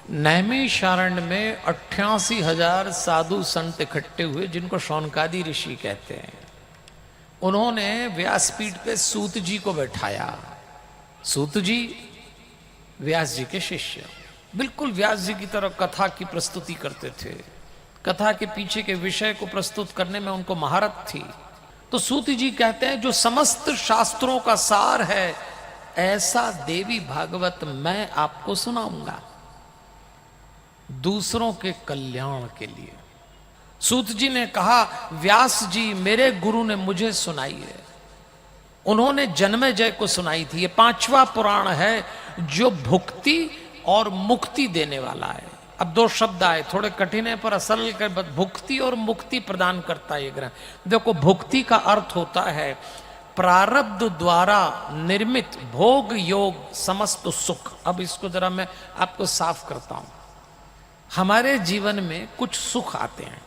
नैमिषारण्य में 88,000 साधु संत इकट्ठे हुए, जिनको शौनकादि ऋषि कहते हैं। उन्होंने व्यासपीठ पे सूत जी को बैठाया। सूत जी व्यास जी के शिष्य, बिल्कुल व्यास जी की तरह कथा की प्रस्तुति करते थे। कथा के पीछे के विषय को प्रस्तुत करने में उनको महारत थी। तो सूत जी कहते हैं, जो समस्त शास्त्रों का सार है, ऐसा देवी भागवत मैं आपको सुनाऊंगा दूसरों के कल्याण के लिए। सूत जी ने कहा, व्यास जी मेरे गुरु ने मुझे सुनाई है। उन्होंने जन्मेजय को सुनाई थी। ये 5वां पुराण है जो भुक्ति और मुक्ति देने वाला है। अब 2 शब्द आए, थोड़े कठिन है पर असल कर, भुक्ति और मुक्ति प्रदान करता है ये ग्रंथ। देखो, भुक्ति का अर्थ होता है प्रारब्ध द्वारा निर्मित भोग योग समस्त सुख। अब इसको जरा मैं आपको साफ करता हूं। हमारे जीवन में कुछ सुख आते हैं,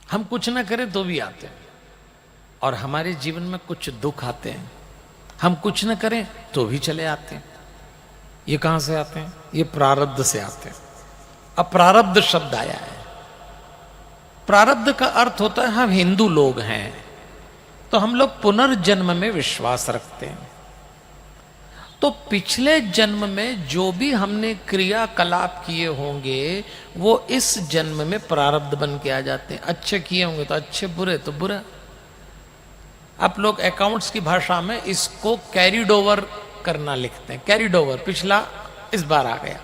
हम कुछ ना करें तो भी आते हैं, और हमारे जीवन में कुछ दुख आते हैं, हम कुछ न करें तो भी चले आते हैं। ये कहां से आते हैं? ये प्रारब्ध से आते हैं। अब प्रारब्ध शब्द आया है। प्रारब्ध का अर्थ होता है, हम हिंदू लोग हैं तो हम लोग पुनर्जन्म में विश्वास रखते हैं। तो पिछले जन्म में जो भी हमने क्रियाकलाप किए होंगे वो इस जन्म में प्रारब्ध बन के आ जाते हैं। अच्छे किए होंगे तो अच्छे, बुरे तो बुरा। आप लोग अकाउंट्स की भाषा में इसको कैरिड ओवर करना लिखते हैं। कैरिड ओवर, पिछला इस बार आ गया।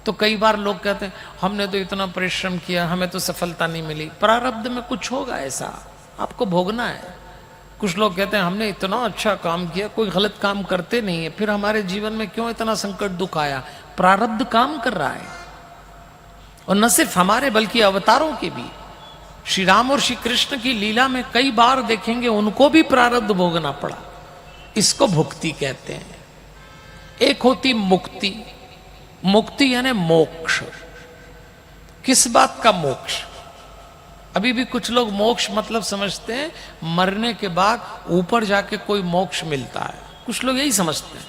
तो कई बार लोग कहते हैं, हमने तो इतना परिश्रम किया, हमें तो सफलता नहीं मिली। प्रारब्ध में कुछ होगा ऐसा, आपको भोगना है। कुछ लोग कहते हैं, हमने इतना अच्छा काम किया, कोई गलत काम करते नहीं है, फिर हमारे जीवन में क्यों इतना संकट दुख आया? प्रारब्ध काम कर रहा है। और न सिर्फ हमारे बल्कि अवतारों के भी। श्री राम और श्री कृष्ण की लीला में कई बार देखेंगे उनको भी प्रारब्ध भोगना पड़ा। इसको भुक्ति कहते हैं। एक होती मुक्ति। मुक्ति यानी मोक्ष। किस बात का मोक्ष? अभी भी कुछ लोग मोक्ष मतलब समझते हैं मरने के बाद ऊपर जाके कोई मोक्ष मिलता है। कुछ लोग यही समझते हैं।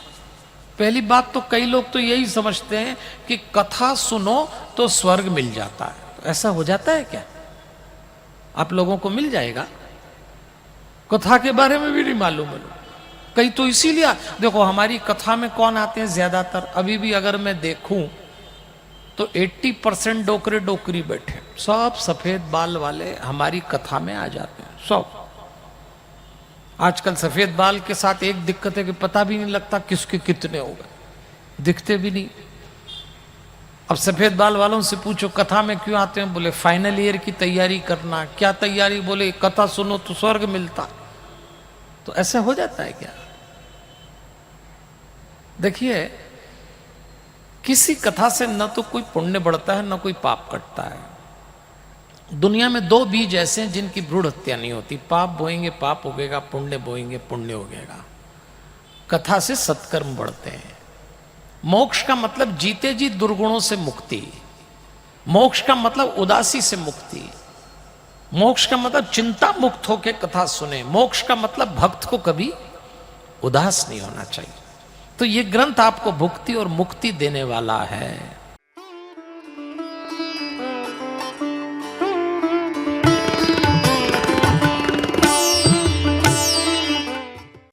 पहली बात तो कई लोग तो यही समझते हैं कि कथा सुनो तो स्वर्ग मिल जाता है। तो ऐसा हो जाता है क्या? आप लोगों को मिल जाएगा? कथा के बारे में भी नहीं मालूम है। कई तो इसीलिए देखो, हमारी कथा में कौन आते हैं ज्यादातर? अभी भी अगर मैं देखूं तो 80% डोकरे डोकरी बैठे, सब सफेद बाल वाले हमारी कथा में आ जाते हैं। सब आजकल सफेद बाल के साथ एक दिक्कत है कि पता भी नहीं लगता किसके कितने हो गए, दिखते भी नहीं। अब सफेद बाल वालों से पूछो कथा में क्यों आते हैं? बोले फाइनल ईयर की तैयारी करना। क्या तैयारी? बोले कथा सुनो तो स्वर्ग मिलता। तो ऐसा हो जाता है क्या? देखिए, किसी कथा से न तो कोई पुण्य बढ़ता है न कोई पाप कटता है। दुनिया में 2 बीज ऐसे हैं जिनकी भ्रूण हत्या नहीं होती। पाप बोएंगे पाप उगेगा, पुण्य बोएंगे पुण्य उगेगा। कथा से सत्कर्म बढ़ते हैं। मोक्ष का मतलब जीते जी दुर्गुणों से मुक्ति। मोक्ष का मतलब उदासी से मुक्ति। मोक्ष का मतलब चिंता मुक्त होकर कथा सुने। मोक्ष का मतलब भक्त को कभी उदास नहीं होना चाहिए। तो ये ग्रंथ आपको भुक्ति और मुक्ति देने वाला है।